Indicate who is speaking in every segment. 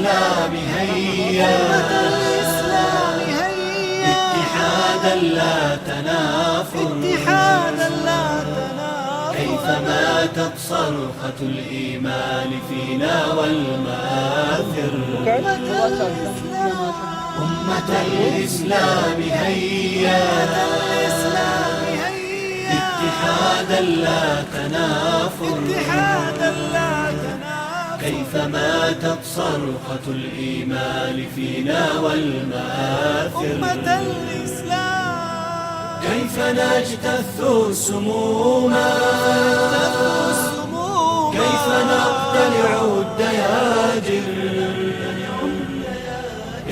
Speaker 1: الإسلام هيا اتحادا لا تنافر كيفما صرخة الإيمان فينا والمآثر أمة الإسلام هيا اتحادا لا تنافر كيفما صرخة الإيمان فينا والمآثر كيف نجتث سموما كيف نقتلع الدياجر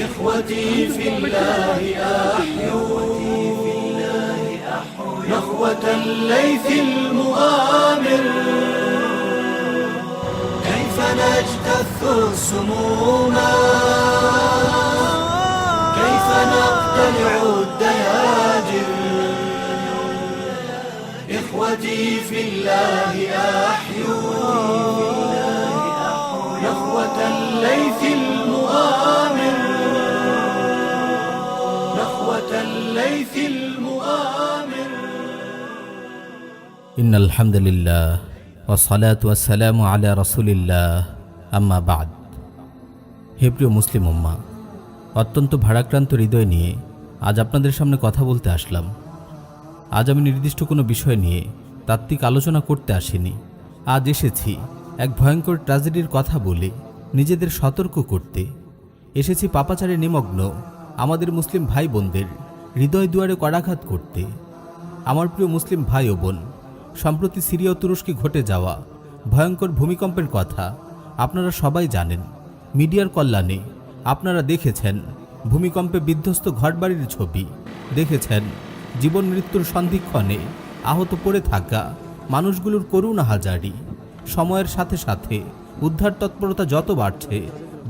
Speaker 1: إخوتي في الله أحيوا نخوة الليث المؤامر كيف نجتث سموما كيف نقتلع الدياجر إخوتي في الله أحيوا نخوة الليث المؤامر نخوة الليث المؤامر
Speaker 2: إن الحمد لله والصلاة والسلام على رسول الله أما بعد হে প্রিয় মুসলিম উম্মাহ, অত্যন্ত ভারাক্রান্ত হৃদয় নিয়ে আজ আপনাদের সামনে কথা বলতে আসলাম। আজ আমি নির্দিষ্ট কোনো বিষয় নিয়ে তাত্ত্বিক আলোচনা করতে আসিনি। আজ এসেছি এক ভয়ঙ্কর ট্র্যাজেডির কথা বলে নিজেদের সতর্ক করতে। এসেছি পাপাচারে নিমগ্ন আমাদের মুসলিম ভাই বোনদের হৃদয় দুয়ারে করাঘাত করতে। আমার প্রিয় মুসলিম ভাই ও বোন, সম্প্রতি সিরিয়া ও তুরস্কে ঘটে যাওয়া ভয়ঙ্কর ভূমিকম্পের কথা আপনারা সবাই জানেন। মিডিয়ার কল্যাণে আপনারা দেখেছেন ভূমিকম্পে বিধ্বস্ত ঘরবাড়ির ছবি, দেখেছেন জীবন মৃত্যুর সন্ধিক্ষণে আহত পড়ে থাকা মানুষগুলোর করুণ আহাজারি। সময়ের সাথে সাথে উদ্ধার তৎপরতা যত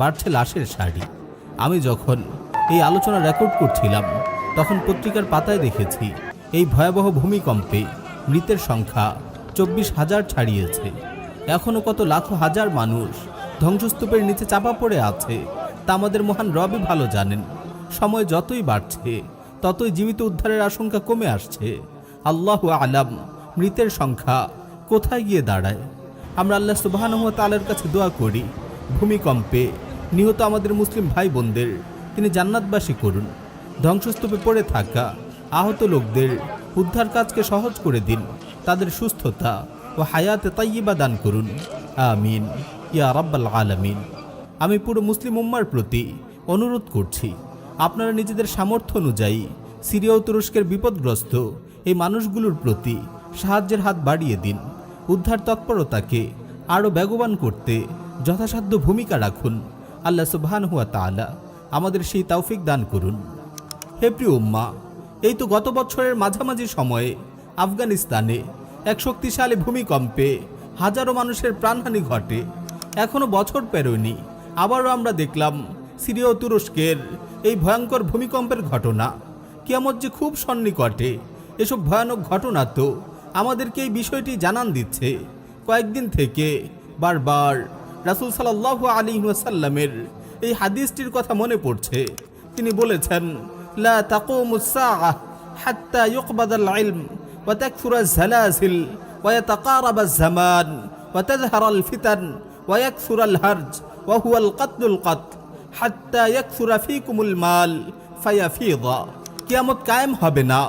Speaker 2: বাড়ছে লাশের সারি। আমি যখন এই আলোচনা রেকর্ড করছিলাম তখন পত্রিকার পাতায় দেখেছি এই ভয়াবহ ভূমিকম্পে মৃতের সংখ্যা 24,000 ছাড়িয়েছে। এখনও কত লাখো হাজার মানুষ ধ্বংসস্তূপের নিচে চাপা পড়ে আছে তা আমাদের মহান রবই ভালো জানেন। সময় যতই বাড়ছে ততই জীবিত উদ্ধারের আশঙ্কা কমে আসছে। আল্লাহু আলাম মৃতের সংখ্যা কোথায় গিয়ে দাঁড়ায়। আমরা আল্লাহ সুবহানাহু ওয়া তাআলার কাছে দোয়া করি, ভূমিকম্পে নিহত আমাদের মুসলিম ভাই বোনদের তিনি জান্নাতবাসী করুন। ধ্বংসস্তূপে পড়ে থাকা আহত লোকদের উদ্ধার কাজকে সহজ করে দিন, তাদের সুস্থতা ও হায়াতে তাইয়্যিবা দান করুন। আমিন ইয়া রাব্বাল আলামিন। আমি পুরো মুসলিম উম্মার প্রতি অনুরোধ করছি, আপনারা নিজেদের সামর্থ্য অনুযায়ী সিরিয়া ও তুরস্কের বিপদগ্রস্ত এই মানুষগুলোর প্রতি সাহায্যের হাত বাড়িয়ে দিন। উদ্ধার তৎপরতাকে আরও বেগবান করতে যথাসাধ্য ভূমিকা রাখুন। আল্লাহ সুবহানাহু ওয়া তাআলা আমাদের সেই তৌফিক দান করুন। হে প্রিয় উম্মা, এই তো গত বছরের মাঝামাঝি সময়ে আফগানিস্তানে এক শক্তিশালী ভূমিকম্পে হাজারো মানুষের প্রাণহানি ঘটে। এখনো বছর পেরোয়নি, আবারও আমরা দেখলাম সিরিয়া ও তুরস্কের এই ভয়ঙ্কর ভূমিকম্পের ঘটনা। কিয়ামত যে খুব সন্নিকটে, এসব ভয়ানক ঘটনা তো আমাদেরকে এই বিষয়টি জানান দিচ্ছে। কয়েকদিন থেকে বারবার রাসূল সাল্লাল্লাহু আলাইহি ওয়াসাল্লামের এই হাদিসটির কথা মনে পড়ছে। তিনি বলেছেন, লা তাকুমুস সাআহ হাত্তা ইউকবাদাল ইলম ওয়া তাকসুরাজ জালাজিল ওয়া ইয়াতাকারাবাজ জামান ওয়া তাযহারাল ফিতান ওয়া ইয়াকসুরাল হারজ ওয়া হুয়াল কাতলুল কাতল হাত্তা ইয়াকসুরা ফীকুমুল মাল ফায়াফিদা। কিয়ামত কায়েম হবে না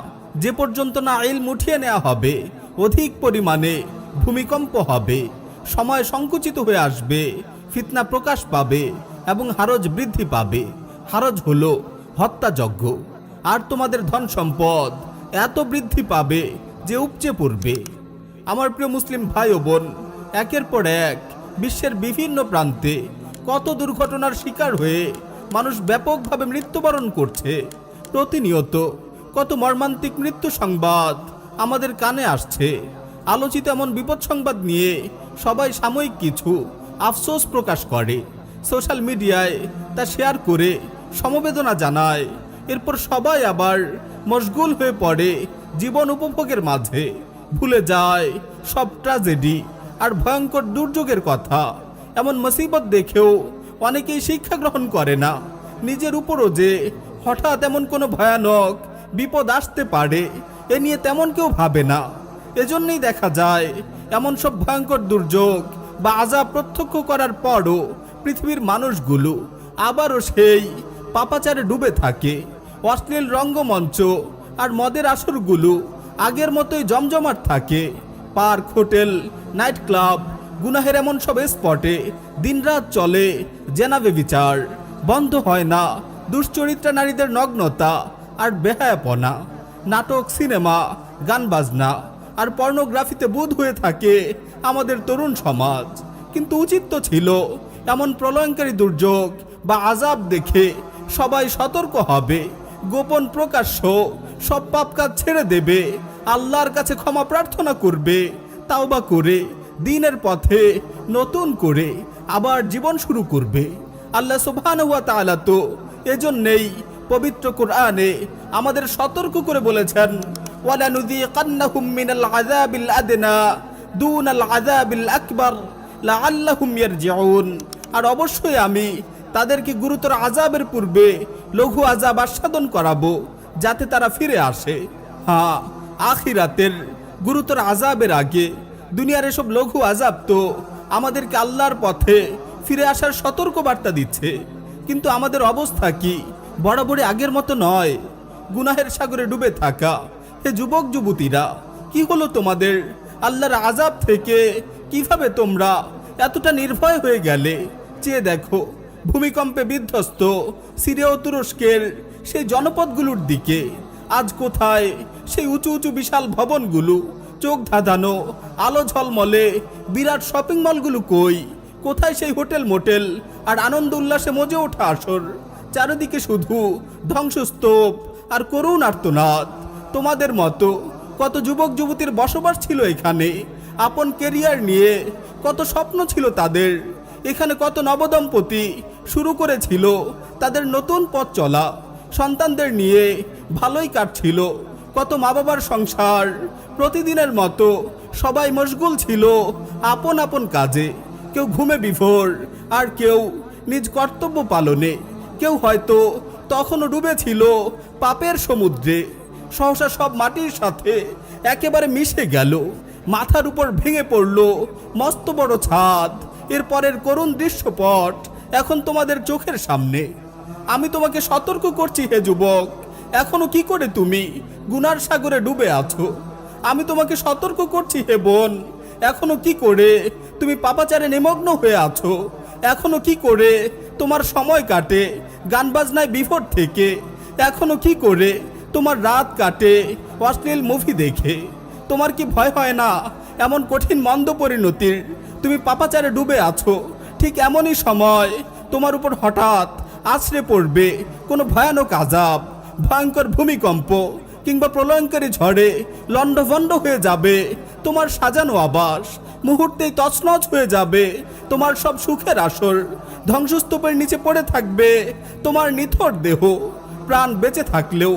Speaker 2: যে পর্যন্ত না ইলম উঠিয়ে নেওয়া হবে, অধিক পরিমাণে ভূমিকম্প হবে, সময় সংকুচিত হয়ে আসবে, ফিতনা প্রকাশ পাবে এবং হারজ বৃদ্ধি পাবে। হারজ হলো হত্যাযজ্ঞ। আর তোমাদের ধন সম্পদ এত বৃদ্ধি পাবে যে উপচে পড়বে। আমার প্রিয় মুসলিম ভাই ও বোন, একের পর এক বিশ্বের বিভিন্ন প্রান্তে কত দুর্ঘটনার শিকার হয়ে মানুষ ব্যাপকভাবে মৃত্যুবরণ করছে। প্রতিনিয়ত কত মর্মান্তিক মৃত্যু সংবাদ আমাদের কানে আসছে। আলোচিত এমন বিপদ সংবাদ নিয়ে সবাই সাময়িক কিছু আফসোস প্রকাশ করে, সোশ্যাল মিডিয়ায় তা শেয়ার করে সমবেদনা জানায়। এরপর সবাই আবার মশগুল হয়ে পড়ে জীবন উপভোগের মাঝে, ভুলে যায় সব ট্র্যাজেডি আর ভয়ঙ্কর দুর্যোগের কথা। এমন মুসিবত দেখেও অনেকেই শিক্ষা গ্রহণ করে না। নিজের উপরও যে হঠাৎ এমন কোনো ভয়ানক বিপদ আসতে পারে এ নিয়ে তেমন কেউ ভাবে না। এজন্যই দেখা যায় এমন সব ভয়ঙ্কর দুর্যোগ বা আযাব প্রত্যক্ষ করার পরও পৃথিবীর মানুষগুলো আবারও সেই পাপাচারে ডুবে থাকে। অশ্লীল রঙ্গমঞ্চ আর মদের আসরগুলো আগের মতোই জমজমাট থাকে। পার্ক, হোটেল, নাইট ক্লাব, গুনাহের এমন সব স্পটে দিনরাত চলে জেনাবে বিচার, বন্ধ হয় না দুশ্চরিত্রা নারীদের নগ্নতা আর বেহায়াপনা। নাটক, সিনেমা, গান বাজনা আর পর্নোগ্রাফিতে বুঁদ হয়ে থাকে আমাদের তরুণ সমাজ। কিন্তু উচিত তো ছিল এমন প্রলয়ঙ্কারী দুর্যোগ বা আযাব দেখে সবাই সতর্ক হবে, গোপন প্রকাশ্য সব পাপ কাজ ছেড়ে দেবে, আল্লাহর কাছে ক্ষমা প্রার্থনা করবে, তাওবা করে দ্বীনের পথে নতুন করে আবার জীবন শুরু করবে। আল্লাহ সুবহানাহু ওয়া তাআলা তো এজন্যই পবিত্র কোরআনে আমাদের সতর্ক করে বলেছেন, ওয়ালানুযীকান্নাহুম মিনাল আযাবিল আদনা দুনাল আযাবিল আকবার লাআল্লাহুম ইয়ারজিউন। আর অবশ্যই আমি তাদেরকে গুরুতর আযাবের পূর্বে লঘু আযাব আস্বাদন করাবো যাতে তারা ফিরে আসে। হ্যাঁ, আখিরাতের গুরুতর আযাবের আগে দুনিয়ার এসব লঘু আযাব তো আমাদেরকে আল্লাহর পথে ফিরে আসার সতর্ক বার্তা দিচ্ছে। কিন্তু আমাদের অবস্থা কি বরাবরই আগের মতো নয়? গুনাহের সাগরে ডুবে থাকা হে যুবক যুবতীরা, কি হলো তোমাদের? আল্লাহর আযাব থেকে কিভাবে তোমরা এতটা নির্ভয় হয়ে গেলে? চেয়ে দেখো ভূমিকম্পে বিধ্বস্ত সিরিয়া ও তুরস্কের সেই জনপদগুলোর দিকে। আজ কোথায় সেই উঁচু উঁচু বিশাল ভবনগুলো, চোখ ধাঁধানো আলো ঝলমলে বিরাট শপিং মলগুলো কই? কোথায় সেই হোটেল মোটেল আর আনন্দ উল্লাসে মজে ওঠা আসর? চারিদিকে শুধু ধ্বংসস্তূপ আর করুণ আর্তনাদ। তোমাদের মতো কত যুবক যুবতীর বসবাস ছিল এখানে, আপন কেরিয়ার নিয়ে কত স্বপ্ন ছিল তাদের। এখানে কত নবদম্পতি শুরু করেছিল তাদের নতুন পথ চলা, সন্তানদের নিয়ে ভালোই কাটছিল। কত মা বাবার সংসার প্রতিদিনের মতো সবাই মশগুল ছিল আপন আপন কাজে, কেউ ঘুমে বিভোর আর কেউ নিজ কর্তব্য পালনে। কেউ হয়তো তখনও ডুবেছিল পাপের সমুদ্রে। সহসা সব মাটির সাথে একেবারে মিশে গেল, মাথার উপর ভেঙে পড়ল মস্ত বড় ছাদ। এরপরের করুণ দৃশ্যপট এখন তোমাদের চোখের সামনে। আমি তোমাকে সতর্ক করছি হে যুবক, এখনো কি করে তুমি গুনার সাগরে ডুবে আছো? আমি তোমাকে সতর্ক করছি হে বোন, এখনো কি করে তুমি পাপাচারে নিমগ্ন হয়ে আছো? এখনো কি করে তোমার সময় কাটে গান বাজনায় বিভোর থেকে? এখনো কি করে তোমার রাত কাটে অশ্লীল মুভি দেখে? তোমার কি ভয় হয় না এমন কঠিন মন্দ পরিণতির? তুমি পাপাচারে ডুবে আছো, ঠিক এমনই সময় তোমার উপর হঠাৎ আছড়ে পড়বে কোনো ভয়ানক আযাব, ভয়ঙ্কর ভূমিকম্প কিংবা প্রলয়ঙ্কারী ঝড়ে লণ্ডভণ্ড হয়ে যাবে তোমার সাজানো আবাস। মুহূর্তেই তছনছ হয়ে যাবে তোমার সব সুখের আসর। ধ্বংসস্তূপের নিচে পড়ে থাকবে তোমার নিথর দেহ। প্রাণ বেঁচে থাকলেও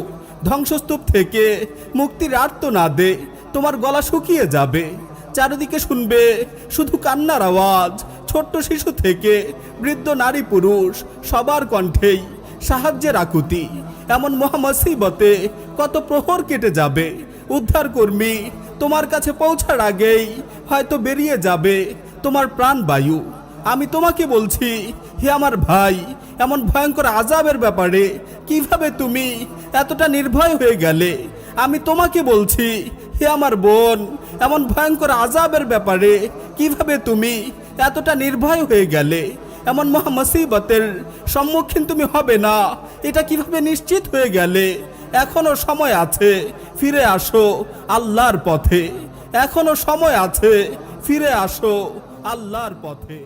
Speaker 2: ধ্বংসস্তূপ থেকে মুক্তির আর্তনাদে তোমার গলা শুকিয়ে যাবে। চারিদিকে শুনবে শুধু কান্নার আওয়াজ। ছোট্ট শিশু থেকে বৃদ্ধ নারী পুরুষ সবার কণ্ঠেই সাহায্যের আকুতি। এমন মহামুসিবতে কত প্রহর কেটে যাবে। উদ্ধার কর্মী তোমার কাছে পৌঁছার আগেই হয়তো বেরিয়ে যাবে তোমার প্রাণবায়ু। আমি তোমাকে বলছি হে আমার ভাই, এমন ভয়ঙ্কর আযাবের ব্যাপারে কিভাবে তুমি এতটা নির্ভয় হয়ে গেলে? আমি তোমাকে বলছি হে আমার বোন, এমন ভয়ঙ্কর আযাবের ব্যাপারে কিভাবে তুমি এতটা নির্ভয় হয়ে গেলে? এমন মহামুসিবতের সম্মুখীন তুমি হবে না এটা কিভাবে নিশ্চিত হয়ে গেলে? এখনো সময় আছে, ফিরে আসো আল্লাহর পথে। এখনো সময় আছে, ফিরে আসো আল্লাহর পথে।